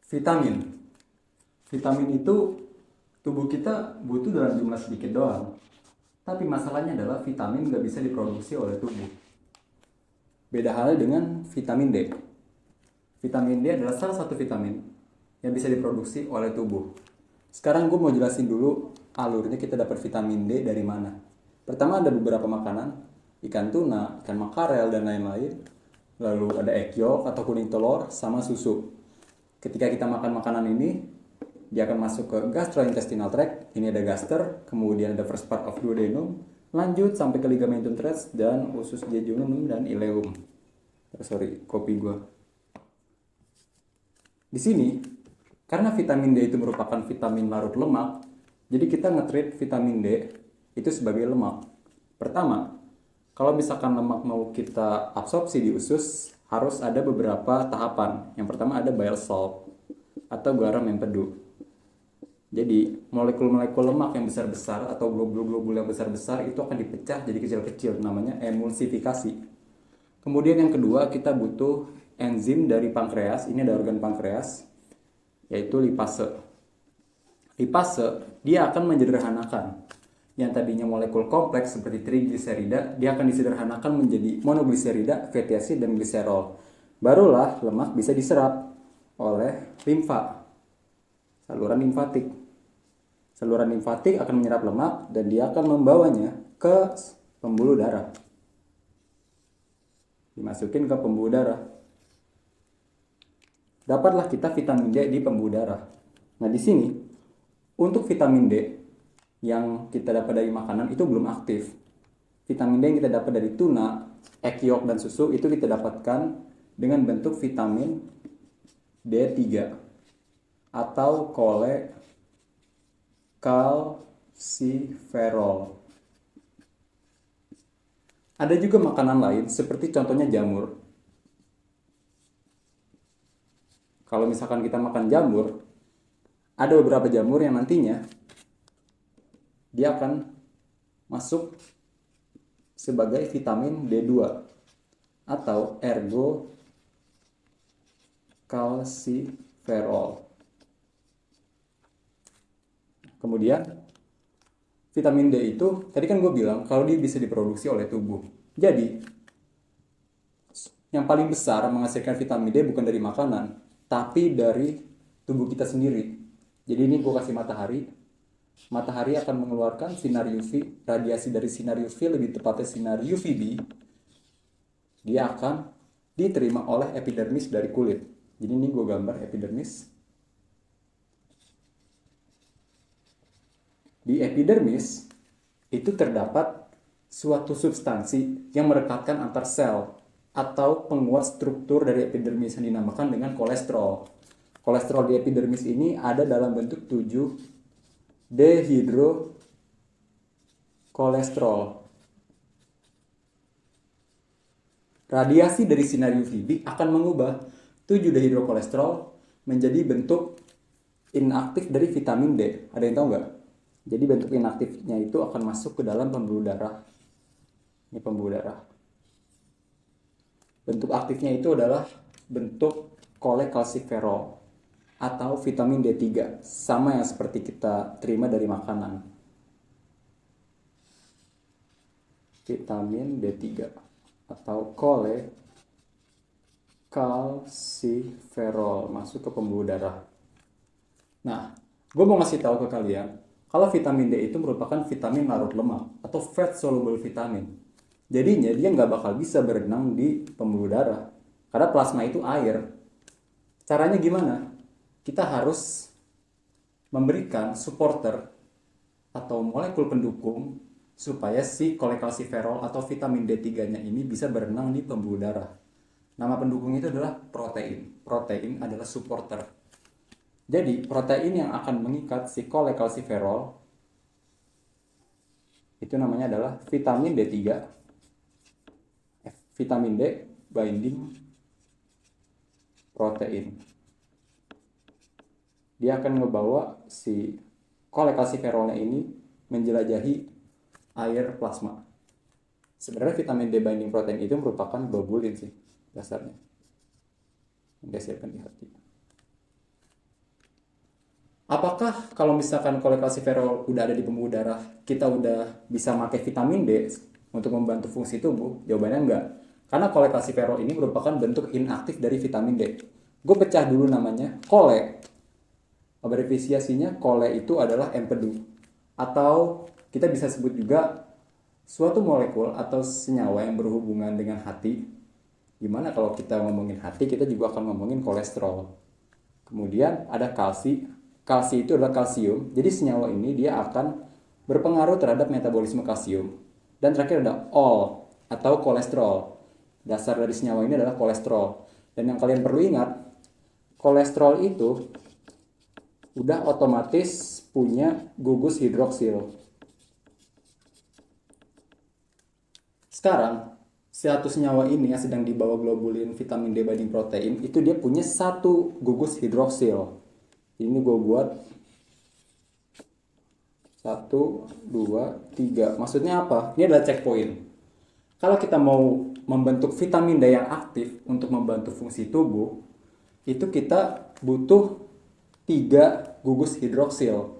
Vitamin. Vitamin itu tubuh kita butuh dalam jumlah sedikit doang. Tapi masalahnya adalah vitamin nggak bisa diproduksi oleh tubuh. Beda halnya dengan vitamin D. Vitamin D adalah salah satu vitamin yang bisa diproduksi oleh tubuh. Sekarang gue mau jelasin dulu alurnya kita dapat vitamin D dari mana. Pertama ada beberapa makanan, ikan tuna, ikan makarel, dan lain-lain. Lalu ada egg yolk atau kuning telur sama susu. Ketika kita makan makanan ini, dia akan masuk ke gastrointestinal tract. Ini ada gaster, kemudian ada first part of duodenum, lanjut sampai ke ligamentum teres dan usus jejunum dan ileum. Sorry, kopi gue. Di sini, karena vitamin D itu merupakan vitamin larut lemak, jadi kita nge-treat vitamin D itu sebagai lemak. Pertama, kalau misalkan lemak mau kita absorpsi di usus, harus ada beberapa tahapan. Yang pertama ada bile salt atau garam empedu. Jadi molekul-molekul lemak yang besar-besar atau globul-globul yang besar-besar itu akan dipecah jadi kecil-kecil, namanya emulsifikasi. Kemudian yang kedua kita butuh enzim dari pankreas, ini ada organ pankreas, yaitu lipase. Lipase dia akan menyederhanakan yang tadinya molekul kompleks seperti trigliserida, dia akan disederhanakan menjadi monogliserida, fatty acid, dan gliserol. Barulah lemak bisa diserap oleh limfa, saluran limfatik. Saluran limfatik akan menyerap lemak dan dia akan membawanya ke pembuluh darah. Dimasukin ke pembuluh darah. Dapatlah kita vitamin D di pembuluh darah. Nah, di sini untuk vitamin D yang kita dapat dari makanan itu belum aktif. Vitamin D yang kita dapat dari tuna, egg yolk, dan susu itu kita dapatkan dengan bentuk vitamin D3 atau cholecalciferol. Ada juga makanan lain seperti contohnya jamur. Kalau misalkan kita makan jamur, ada beberapa jamur yang nantinya dia akan masuk sebagai vitamin D2 atau ergocalciferol. Kemudian vitamin D itu tadi kan gue bilang kalau dia bisa diproduksi oleh tubuh. Jadi yang paling besar menghasilkan vitamin D bukan dari makanan, tapi dari tubuh kita sendiri. Jadi ini gue kasih matahari. Matahari akan mengeluarkan sinar UV, radiasi dari sinar UV, lebih tepatnya sinar UVB. Dia akan diterima oleh epidermis dari kulit. Jadi ini gue gambar epidermis. Di epidermis itu terdapat suatu substansi yang merekatkan antar sel atau penguat struktur dari epidermis yang dinamakan dengan kolesterol. Kolesterol di epidermis ini ada dalam bentuk 7-dehidrokolesterol. Radiasi dari sinar UVB akan mengubah 7-dehidrokolesterol menjadi bentuk inaktif dari vitamin D. Ada yang tahu nggak? Jadi bentuk inaktifnya itu akan masuk ke dalam pembuluh darah. Ini pembuluh darah. Bentuk aktifnya itu adalah bentuk cholecalciferol atau vitamin D3, sama yang seperti kita terima dari makanan. Vitamin D3 atau cholecalciferol masuk ke pembuluh darah. Nah, gue mau ngasih tahu ke kalian kalau vitamin D itu merupakan vitamin larut lemak atau fat soluble vitamin. Jadinya dia nggak bakal bisa berenang di pembuluh darah karena plasma itu air. Caranya gimana? Kita harus memberikan supporter atau molekul pendukung supaya si cholecalciferol atau vitamin D3-nya ini bisa berenang di pembuluh darah. Nama pendukung itu adalah protein. Protein adalah supporter. Jadi protein yang akan mengikat si cholecalciferol itu namanya adalah vitamin D3. Vitamin D binding protein. Dia akan membawa si cholecalciferolnya ini menjelajahi air plasma. Sebenarnya vitamin D binding protein itu merupakan globulin sih dasarnya. Yang saya siapkan di hati. Apakah kalau misalkan kolekalsiferol udah ada di pembuluh darah, kita udah bisa pakai vitamin D untuk membantu fungsi tubuh? Jawabannya enggak. Karena kolekalsiferol ini merupakan bentuk inaktif dari vitamin D. Gue pecah dulu namanya. Kole, abrevisiasinya kole itu adalah empedu. Atau kita bisa sebut juga suatu molekul atau senyawa yang berhubungan dengan hati. Gimana kalau kita ngomongin hati, kita juga akan ngomongin kolesterol. Kemudian ada kalsi. Kalsi itu adalah kalsium. Jadi senyawa ini dia akan berpengaruh terhadap metabolisme kalsium. Dan terakhir ada ol atau kolesterol. Dasar dari senyawa ini adalah kolesterol. Dan yang kalian perlu ingat, kolesterol itu udah otomatis punya gugus hidroksil. Sekarang, satu senyawa ini yang sedang dibawa globulin, vitamin D banding protein, itu dia punya satu gugus hidroksil. Ini gue buat 1, 2, 3. Maksudnya apa? Ini adalah checkpoint. Kalau kita mau membentuk vitamin D yang aktif untuk membantu fungsi tubuh, itu kita butuh 3 gugus hidroksil.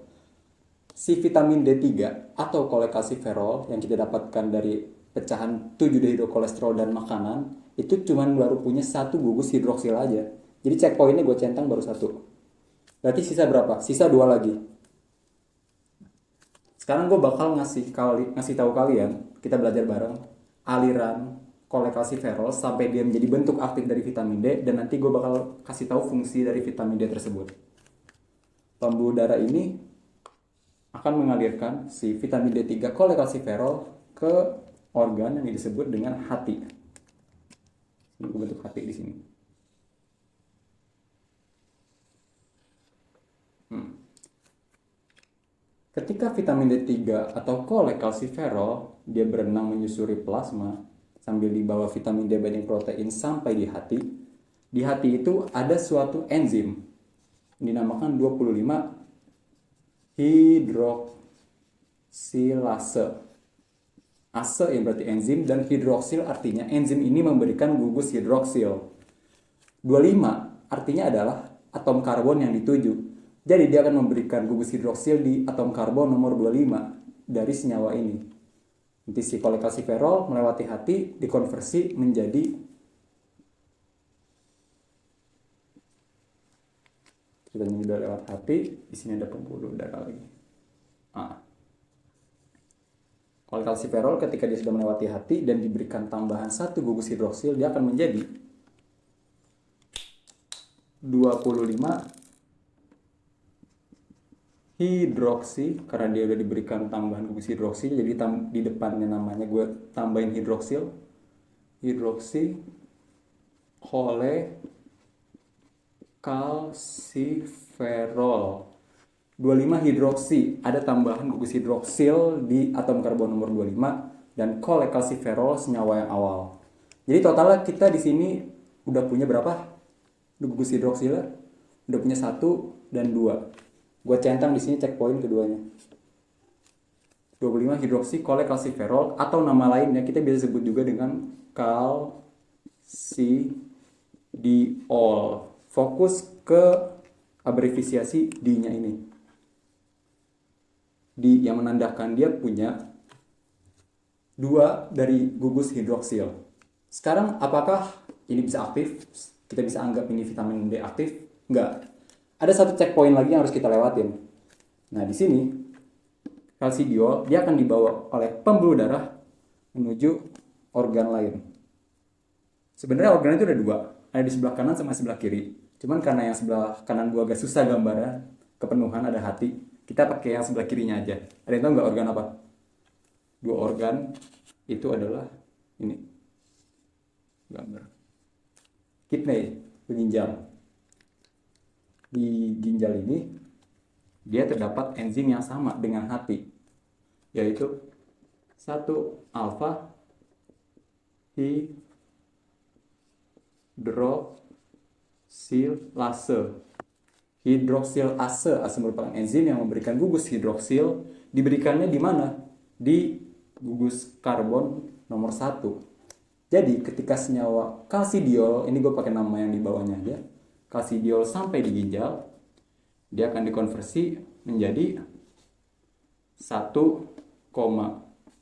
Si vitamin D3 atau kolekalsiferol yang kita dapatkan dari pecahan 7-dehidrokolesterol dan makanan, itu cuma baru punya satu gugus hidroksil aja. Jadi checkpointnya gue centang baru 1. Berarti sisa berapa? Sisa 2 lagi. Sekarang gue bakal ngasih tahu kalian, kita belajar bareng aliran kolekalsiferol sampai dia menjadi bentuk aktif dari vitamin D, dan nanti gue bakal kasih tahu fungsi dari vitamin D tersebut. Pembuluh darah ini akan mengalirkan si vitamin D3 kolekalsiferol ke organ yang disebut dengan hati. Ini gue bentuk hati di sini. Ketika vitamin D3 atau kolekalsiferol dia berenang menyusuri plasma sambil dibawa vitamin D banding protein sampai di hati itu ada suatu enzim dinamakan 25 hidroksilase. Ase yang berarti enzim dan hidroksil artinya enzim ini memberikan gugus hidroksil. 25 artinya adalah atom karbon yang dituju. Jadi dia akan memberikan gugus hidroksil di atom karbon nomor 25 dari senyawa ini. Nanti si kolekalsiferol melewati hati dikonversi menjadi kita udah lewat hati, di sini ada pembuluh darah lagi. Kolekalsiferol ketika dia sudah melewati hati dan diberikan tambahan satu gugus hidroksil, dia akan menjadi 25 hidroksi, karena dia udah diberikan tambahan gugus hidroksil, jadi di depannya namanya gue tambahin hidroksil, kolekalsiferol 25 hidroksi, ada tambahan gugus hidroksil di atom karbon nomor 25 dan kolekalsiferol senyawa yang awal. Jadi totalnya kita di sini udah punya berapa gugus hidroksilnya? Udah punya 1 dan 2. Gue centang di sini checkpoint keduanya. 25 hidroksi kolekalsiferol atau nama lainnya kita bisa sebut juga dengan kalsidiol. Fokus ke abrevisiasi D-nya ini. D yang menandakan dia punya 2 dari gugus hidroksil. Sekarang apakah ini bisa aktif? Kita bisa anggap ini vitamin D aktif? Enggak. Ada satu checkpoint lagi yang harus kita lewatin. Nah, di sini kalsidiol dia akan dibawa oleh pembuluh darah menuju organ lain. Sebenarnya organ itu ada 2, ada di sebelah kanan sama sebelah kiri. Cuman karena yang sebelah kanan gua agak susah gambarnya, kepenuhan ada hati, kita pakai yang sebelah kirinya aja. Ada yang tahu nggak organ apa? 2 organ itu adalah ini. Gambar. Kidney, ginjal. Di ginjal ini dia terdapat enzim yang sama dengan hati, yaitu 1 alfa hidroksilase. Hidroksilase merupakan enzim yang memberikan gugus hidroksil. Diberikannya di mana? Di gugus karbon nomor 1. Jadi ketika senyawa kalsidiol, ini gue pakai nama yang di bawahnya aja, kalsidiol sampai di ginjal, dia akan dikonversi menjadi 1,25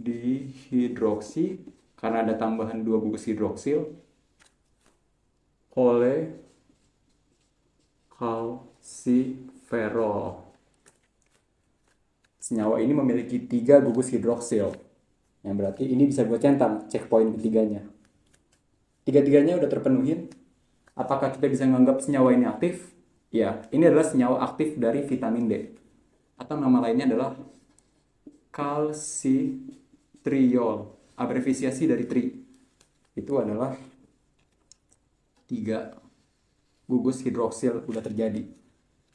dihidroksi karena ada tambahan 2 gugus hidroksil oleh kalsiferol. Senyawa ini memiliki 3 gugus hidroksil, yang berarti ini bisa gue centang checkpoint ketiganya. Tiga-tiganya udah terpenuhin. Apakah kita bisa menganggap senyawa ini aktif? Ya, ini adalah senyawa aktif dari vitamin D. Atau nama lainnya adalah kalsitriol, abrevisiasi dari tri. Itu adalah 3 gugus hidroksil udah terjadi.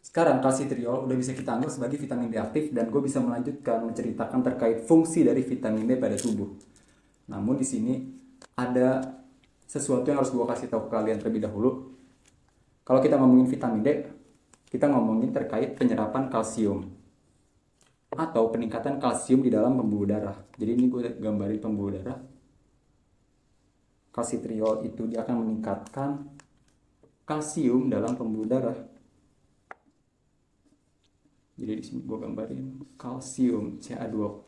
Sekarang kalsitriol udah bisa kita anggap sebagai vitamin D aktif, dan gue bisa melanjutkan menceritakan terkait fungsi dari vitamin D pada tubuh. Namun di sini ada sesuatu yang harus gue kasih tahu ke kalian terlebih dahulu. Kalau kita ngomongin vitamin D, kita ngomongin terkait penyerapan kalsium atau peningkatan kalsium di dalam pembuluh darah. Jadi ini gue gambarin pembuluh darah. Kalsitriol itu dia akan meningkatkan kalsium dalam pembuluh darah. Jadi di sini gue gambarin kalsium Ca2+.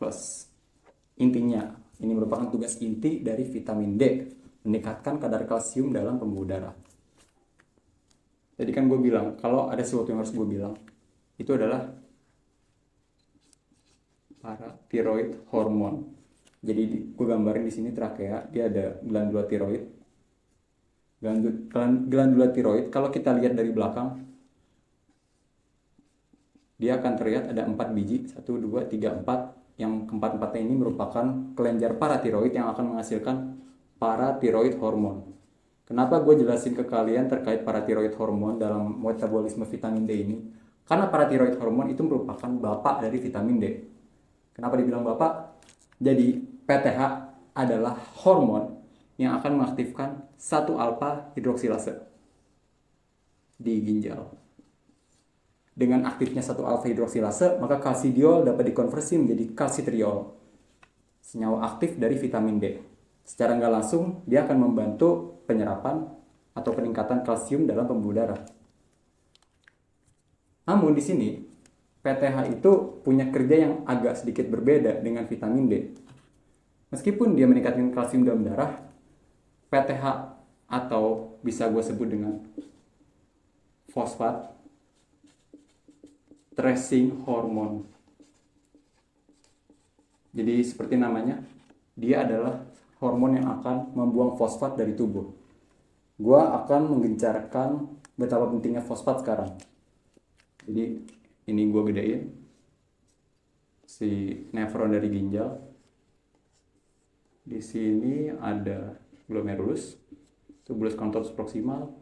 Intinya, ini merupakan tugas inti dari vitamin D, meningkatkan kadar kalsium dalam pembuluh darah. Jadi kan gue bilang, kalau ada sesuatu yang harus gue bilang, itu adalah paratiroid hormon. Jadi gue gambarin di sini trakea, dia ada glandula tiroid. Glandula tiroid, kalau kita lihat dari belakang, dia akan terlihat ada 4 biji, 1, 2, 3, 4. Yang keempat-empatnya ini merupakan kelenjar paratiroid yang akan menghasilkan paratiroid hormon. Kenapa gue jelasin ke kalian terkait paratiroid hormon dalam metabolisme vitamin D ini? Karena paratiroid hormon itu merupakan bapak dari vitamin D. Kenapa dibilang bapak? Jadi PTH adalah hormon yang akan mengaktifkan 1-alfa hidroksilase di ginjal. Dengan aktifnya 1-alfa hidroksilase, maka kalsidiol dapat dikonversi menjadi kalsitriol, senyawa aktif dari vitamin D. Secara nggak langsung, dia akan membantu penyerapan atau peningkatan kalsium dalam pembuluh darah. Namun di sini, PTH itu punya kerja yang agak sedikit berbeda dengan vitamin D. Meskipun dia meningkatkan kalsium dalam darah, PTH atau bisa gue sebut dengan fosfat tracing hormone. Jadi seperti namanya, dia adalah hormon yang akan membuang fosfat dari tubuh. Gua akan menggencarkan betapa pentingnya fosfat sekarang. Jadi ini gua gedein si nefron dari ginjal. Di sini ada glomerulus, tubulus contortus proximal,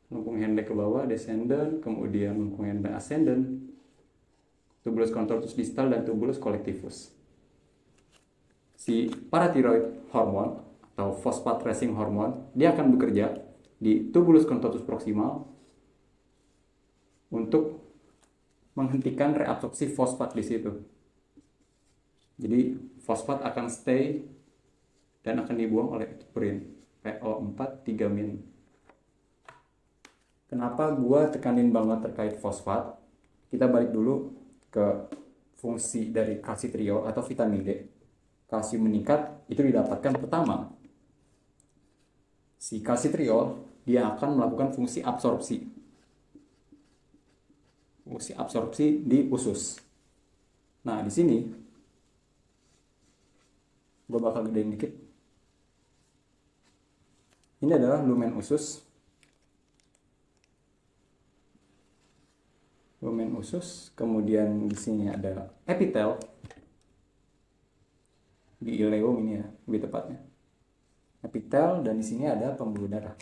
lengkung Hendek ke bawah, descendant, kemudian lengkung Hendek ascendant, tubulus contortus distal, dan tubulus collectivus. Si paratiroid hormon atau fosfat tracing hormon, dia akan bekerja di tubulus contortus proximal untuk menghentikan reabsorpsi fosfat di situ. Jadi fosfat akan stay dan akan dibuang oleh purin PO4 3-. Kenapa gua tekanin banget terkait fosfat? Kita balik dulu ke fungsi dari kalsitriol atau vitamin D. Kalsium meningkat itu didapatkan pertama, si kalsitriol dia akan melakukan fungsi absorpsi di usus. Nah di sini gue bakal gedein dikit. Ini adalah lumen usus. Kemudian di sini ada epitel di ileum, ini ya lebih tepatnya epitel, dan di sini ada pembuluh darah.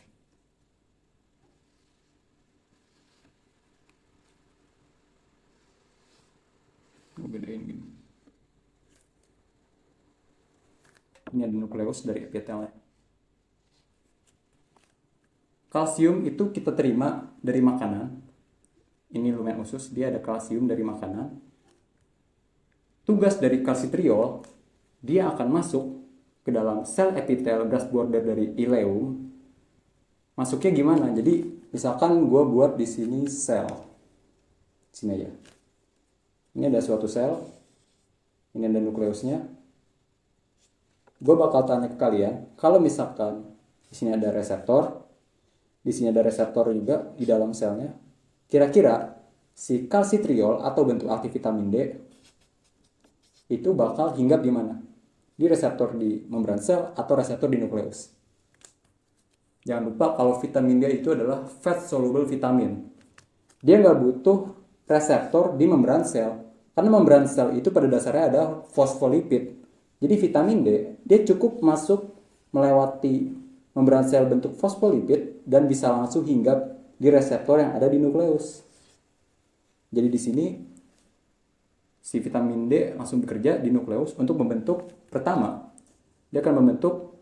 Gue bedain gini. Ini ada nukleus dari epitelnya. Kalsium itu kita terima dari makanan. Ini lumen usus, dia ada kalsium dari makanan. Tugas dari kalsitriol, dia akan masuk ke dalam sel epitel grass border dari ileum, masuknya gimana? Jadi misalkan gue buat di sini sel, sini aja. Ini ada suatu sel, ini ada nukleusnya. Gue bakal tanya ke kalian, kalau misalkan di sini ada reseptor, di sini ada reseptor juga di dalam selnya, kira-kira si kalsitriol atau bentuk aktif vitamin D itu bakal hinggap di mana? Di reseptor di membran sel atau reseptor di nukleus. Jangan lupa kalau vitamin D itu adalah fat soluble vitamin. Dia nggak butuh reseptor di membran sel, karena membran sel itu pada dasarnya ada fosfolipid. Jadi vitamin D dia cukup masuk melewati membran sel bentuk fosfolipid dan bisa langsung hinggap di reseptor yang ada di nukleus. Jadi di sini si vitamin D langsung bekerja di nukleus untuk membentuk, pertama, dia akan membentuk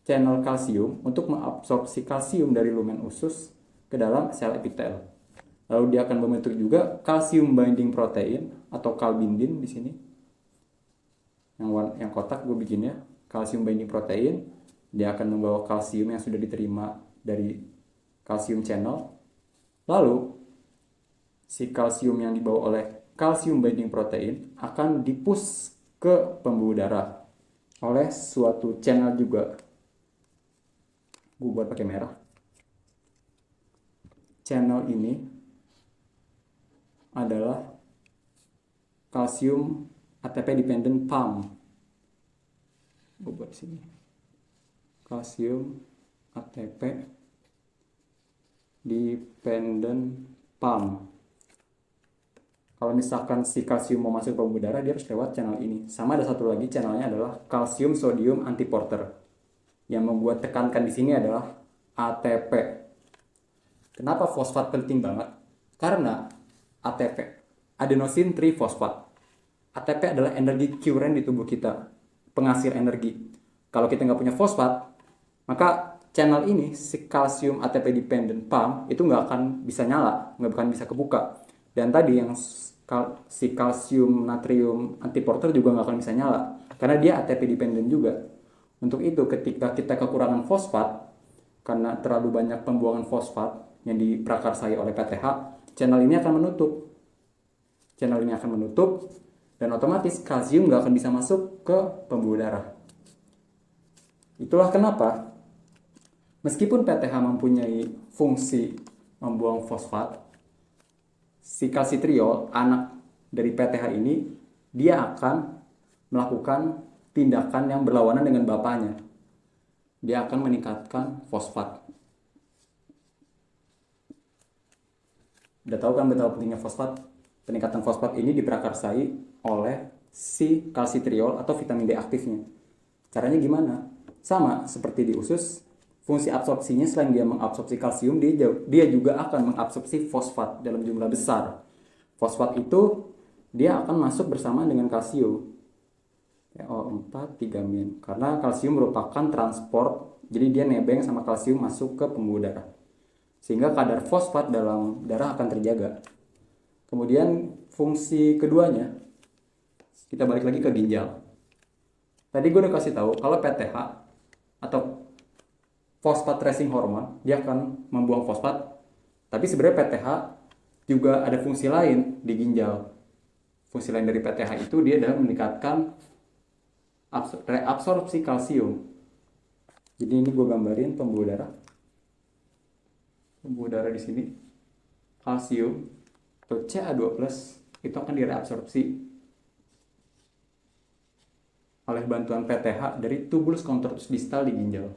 channel kalsium untuk mengabsorpsi kalsium dari lumen usus ke dalam sel epitel. Lalu dia akan membentuk juga kalsium binding protein atau kalbindin di sini. Yang kotak gue bikinnya, kalsium binding protein. Dia akan membawa kalsium yang sudah diterima dari kalsium channel. Lalu si kalsium yang dibawa oleh kalsium binding protein akan dipush ke pembuluh darah oleh suatu channel juga. Gue buat pakai merah. Channel ini adalah kalsium ATP dependent pump. Gue buat sini. Kalsium ATP dependent pump. Kalau misalkan si kalsium mau masuk ke pembuluh darah, dia harus lewat channel ini. Sama ada satu lagi channelnya adalah kalsium sodium antiporter. Yang membuat tekankan di sini adalah ATP. Kenapa fosfat penting banget? Karena ATP, adenosine trifosfat. ATP adalah energi current di tubuh kita, penghasil energi. Kalau kita nggak punya fosfat, maka channel ini, si kalsium ATP dependent pump, itu nggak akan bisa nyala, nggak akan bisa kebuka. Dan tadi yang si kalsium natrium antiporter juga nggak akan bisa nyala, karena dia ATP dependent juga. Untuk itu ketika kita kekurangan fosfat, karena terlalu banyak pembuangan fosfat yang diprakarsai oleh PTH, channel ini akan menutup. Channel ini akan menutup, dan otomatis kalsium nggak akan bisa masuk ke pembuluh darah. Itulah kenapa meskipun PTH mempunyai fungsi membuang fosfat, si kalsitriol, anak dari PTH ini, dia akan melakukan tindakan yang berlawanan dengan bapaknya. Dia akan meningkatkan fosfat. Udah tahu kan betapa pentingnya fosfat? Peningkatan fosfat ini diprakarsai oleh si kalsitriol atau vitamin D aktifnya. Caranya gimana? Sama seperti di usus, fungsi absorpsinya selain dia mengabsorpsi kalsium, dia juga akan mengabsorpsi fosfat dalam jumlah besar. Fosfat itu dia akan masuk bersama dengan kalsium. PO4 3-min. Karena kalsium merupakan transport, jadi dia nebeng sama kalsium masuk ke pembuluh darah. Sehingga kadar fosfat dalam darah akan terjaga. Kemudian fungsi keduanya, kita balik lagi ke ginjal. Tadi gue udah kasih tahu kalau PTH atau fosfat tracing hormon, dia akan membuang fosfat. Tapi sebenarnya PTH juga ada fungsi lain di ginjal. Fungsi lain dari PTH itu dia adalah meningkatkan reabsorpsi kalsium. Jadi ini gue gambarin pembuluh darah. Pembuluh darah di sini, kalsium atau Ca2+ itu akan direabsorpsi oleh bantuan PTH dari tubulus contortus distal di ginjal.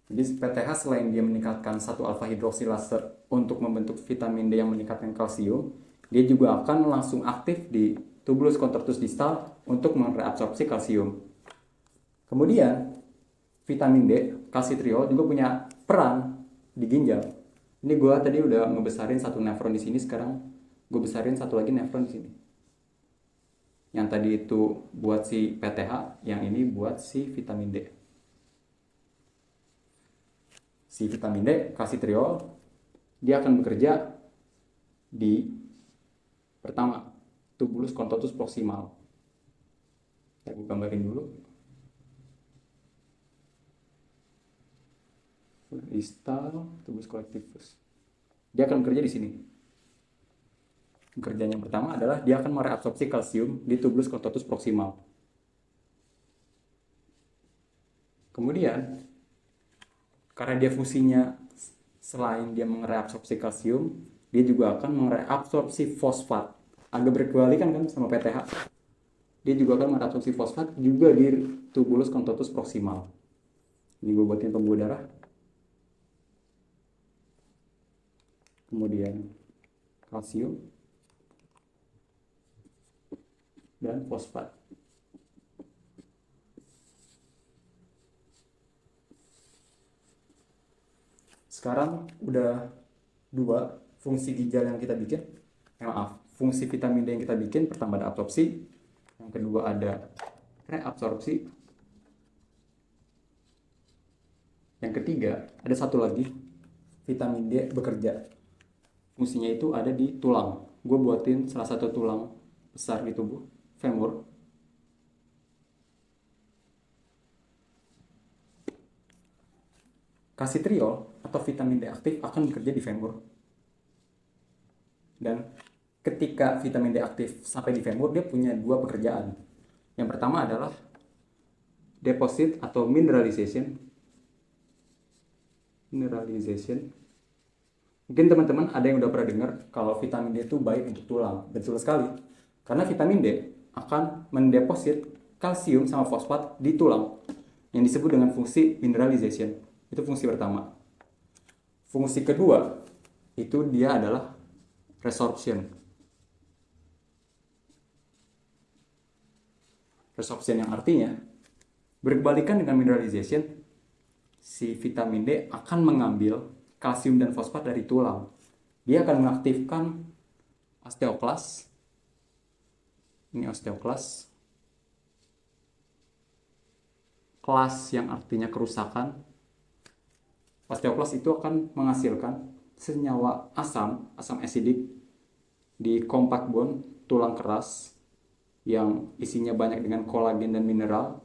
Jadi PTH selain dia meningkatkan 1-alfa hidroksilase untuk membentuk vitamin D yang meningkatkan kalsium, dia juga akan langsung aktif di tubulus contortus distal untuk mereabsorpsi kalsium. Kemudian vitamin D, kalsitriol juga punya peran di ginjal. Ini gue tadi udah ngebesarin satu nefron di sini, sekarang gue besarin satu lagi nefron di sini. Yang tadi itu buat si PTH, yang ini buat si vitamin D. Si vitamin D, kalsitriol, dia akan bekerja di pertama, tubulus contortus proximal. Saya gambarin dulu. Distal tubulus collectivus. Dia akan bekerja di sini. Kerjanya yang pertama adalah dia akan mereabsorpsi kalsium di tubulus cortotus proximal. Kemudian, karena dia fungsinya selain dia mereabsorpsi kalsium, dia juga akan mereabsorpsi fosfat. Agak berkebalikan kan sama PTH. Dia juga akan mereabsorpsi fosfat juga di tubulus cortotus proximal. Ini gue buatin pembuluh darah. Kemudian kalsium dan fosfat. Sekarang udah dua fungsi ginjal yang kita bikin. Fungsi vitamin D yang kita bikin. Pertama ada absorpsi, yang kedua ada reabsorpsi, yang ketiga ada satu lagi vitamin D bekerja. Fungsinya itu ada di tulang. Gue buatin salah satu tulang besar di tubuh, femur. Kalsitriol atau vitamin D aktif akan bekerja di femur. Dan ketika vitamin D aktif sampai di femur, dia punya dua pekerjaan. Yang pertama adalah deposit atau mineralization. Mungkin teman-teman ada yang udah pernah dengar kalau vitamin D itu baik untuk tulang. Betul sekali. Karena vitamin D akan mendeposit kalsium sama fosfat di tulang yang disebut dengan fungsi mineralization. Itu fungsi pertama. Fungsi kedua itu dia adalah resorption. Resorption yang artinya berkebalikan dengan mineralization, si vitamin D akan mengambil kalsium dan fosfat dari tulang. Dia akan mengaktifkan osteoklas. Ini osteoklas. Klas yang artinya kerusakan. Osteoklas itu akan menghasilkan senyawa asam asidik di kompak bone tulang keras yang isinya banyak dengan kolagen dan mineral,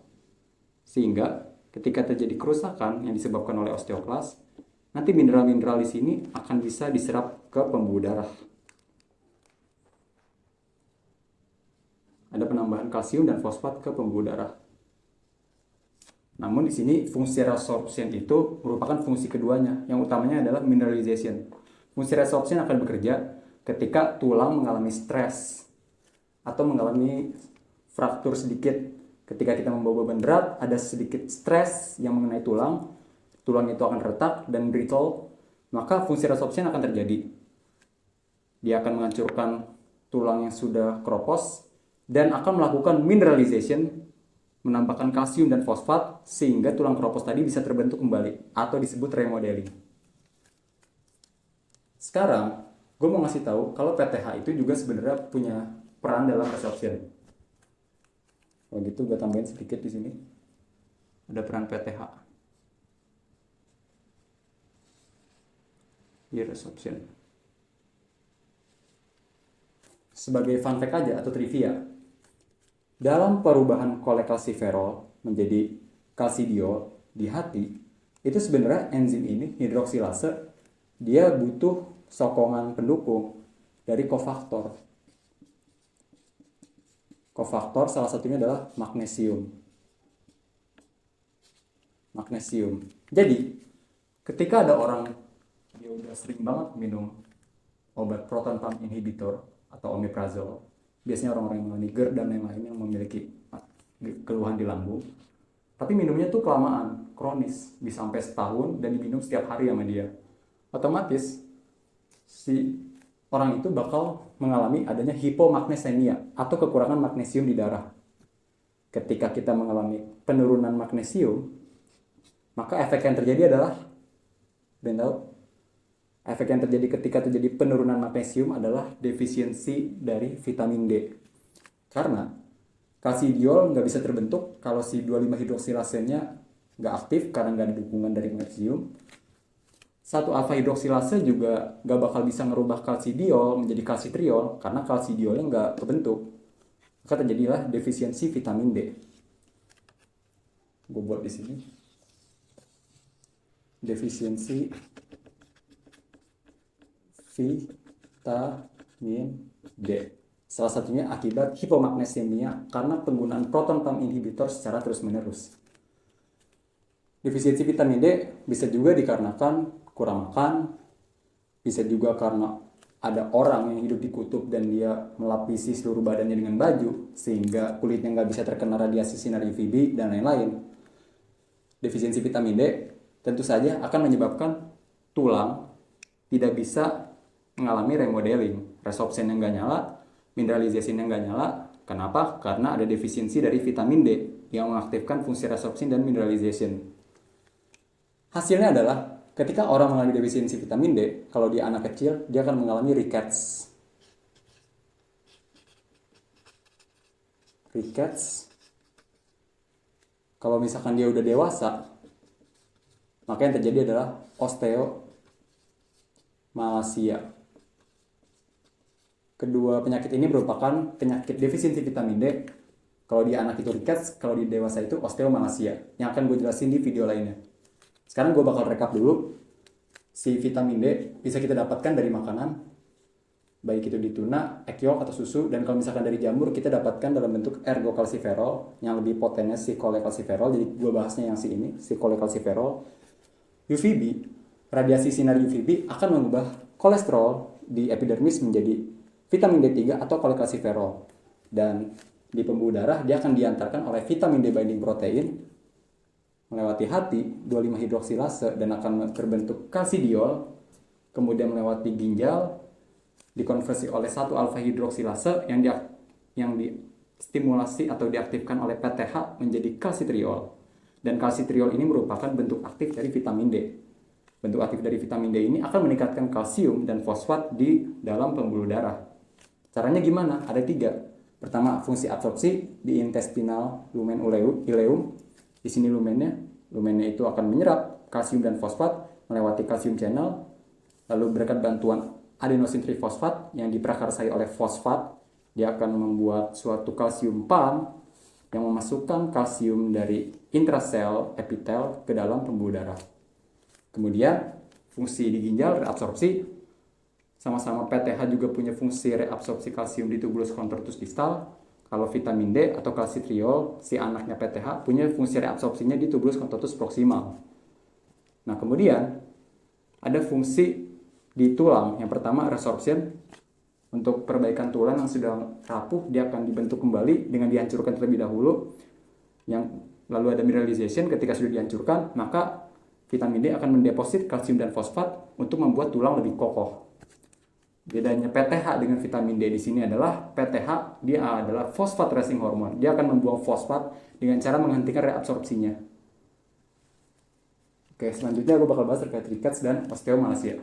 sehingga ketika terjadi kerusakan yang disebabkan oleh osteoklas, nanti mineral-mineral di sini akan bisa diserap ke pembuluh darah. Ada penambahan kalsium dan fosfat ke pembuluh darah. Namun di sini fungsi resorption itu merupakan fungsi keduanya. Yang utamanya adalah mineralization. Fungsi resorption akan bekerja ketika tulang mengalami stres atau mengalami fraktur sedikit. Ketika kita membawa beban berat, ada sedikit stres yang mengenai tulang itu akan retak dan brittle, maka fungsi resorption akan terjadi. Dia akan menghancurkan tulang yang sudah keropos dan akan melakukan mineralization, menambahkan kalsium dan fosfat sehingga tulang keropos tadi bisa terbentuk kembali atau disebut remodeling. Sekarang, gue mau ngasih tahu kalau PTH itu juga sebenarnya punya peran dalam resorption. Kalau gitu gue tambahin sedikit di sini. Ada peran PTH. Di resorption. Sebagai fun fact aja atau trivia, dalam perubahan kolekalsiferol menjadi kalsidiol di hati, itu sebenarnya enzim ini, hidroksilase, dia butuh sokongan pendukung dari kofaktor. Kofaktor salah satunya adalah magnesium. Jadi, ketika ada orang dia udah sering banget minum obat proton pump inhibitor atau omeprazole, biasanya orang-orang yang mengalami GERD dan lain-lain yang memiliki keluhan di lambung, tapi minumnya tuh kelamaan, kronis, bisa sampai setahun dan diminum setiap hari sama dia, otomatis si orang itu bakal mengalami adanya hipomagnesemia atau kekurangan magnesium di darah. Ketika kita mengalami penurunan magnesium, maka efek yang terjadi adalah, efek yang terjadi ketika terjadi penurunan magnesium adalah defisiensi dari vitamin D. Karena kalsidiol nggak bisa terbentuk kalau si 25-hidroksilasenya nggak aktif karena nggak ada dukungan dari magnesium. 1-alfa hidroksilase juga nggak bakal bisa ngerubah kalsidiol menjadi kalsitriol karena kalsidiolnya nggak kebentuk. Maka terjadilah defisiensi vitamin D. gue buat di sini. Defisiensi vitamin D. Salah satunya akibat hipomagnesemia karena penggunaan proton pump inhibitor secara terus-menerus. Defisiensi vitamin D bisa juga dikarenakan kurang makan, bisa juga karena ada orang yang hidup di kutub dan dia melapisi seluruh badannya dengan baju sehingga kulitnya nggak bisa terkena radiasi sinar UVB dan lain-lain. Defisiensi vitamin D tentu saja akan menyebabkan tulang tidak bisa mengalami remodeling, resorption yang nggak nyala, mineralization yang nggak nyala. Kenapa? Karena ada defisiensi dari vitamin D yang mengaktifkan fungsi resorption dan mineralization. Hasilnya adalah ketika orang mengalami defisiensi vitamin D, kalau dia anak kecil, dia akan mengalami rickets. Rickets. Kalau misalkan dia udah dewasa, maka yang terjadi adalah osteomalacia. Kedua penyakit ini merupakan penyakit defisiensi vitamin D. Kalau di anak itu rickets, kalau di dewasa itu osteomalacia. Yang akan gue jelasin di video lainnya. Sekarang gue bakal rekap dulu. Si vitamin D bisa kita dapatkan dari makanan, baik itu di tuna, egg yolk atau susu, dan kalau misalkan dari jamur kita dapatkan dalam bentuk ergocalciferol, yang lebih potennya si cholecalciferol. Jadi gue bahasnya yang si ini, si cholecalciferol. UVB, radiasi sinar UVB akan mengubah kolesterol di epidermis menjadi vitamin D3 atau cholecalciferol. Dan di pembuluh darah dia akan diantarkan oleh vitamin D binding protein melewati hati 25 hidroksilase dan akan terbentuk kalsidiol, kemudian melewati ginjal dikonversi oleh 1 alfa hidroksilase yang distimulasi atau diaktifkan oleh PTH menjadi kalsitriol. Dan kalsitriol ini merupakan bentuk aktif dari vitamin D. Bentuk aktif dari vitamin D ini akan meningkatkan kalsium dan fosfat di dalam pembuluh darah. Caranya gimana? Ada 3. Pertama, fungsi absorpsi di intestinal lumen ileum. Di sini lumennya itu akan menyerap kalsium dan fosfat melewati kalsium channel, lalu berkat bantuan adenosin trifosfat yang diprakarsai oleh fosfat, dia akan membuat suatu kalsium pump yang memasukkan kalsium dari intrasel epitel ke dalam pembuluh darah. Kemudian fungsi di ginjal reabsorpsi, sama-sama PTH juga punya fungsi reabsorpsi kalsium di tubulus contortus distal. Kalau vitamin D atau kalsitriol, si anaknya PTH punya fungsi reabsorpsinya di tubulus contortus proximal. Nah, kemudian ada fungsi di tulang. Yang pertama resorption, untuk perbaikan tulang yang sudah rapuh, dia akan dibentuk kembali dengan dihancurkan terlebih dahulu. Lalu ada mineralization, ketika sudah dihancurkan, maka vitamin D akan mendeposit kalsium dan fosfat untuk membuat tulang lebih kokoh. Bedanya PTH dengan vitamin D di sini adalah PTH dia adalah phosphat-racing hormone. Dia akan membuang fosfat dengan cara menghentikan reabsorpsinya. Oke, selanjutnya gue bakal bahas terkait rickets dan osteomalacia.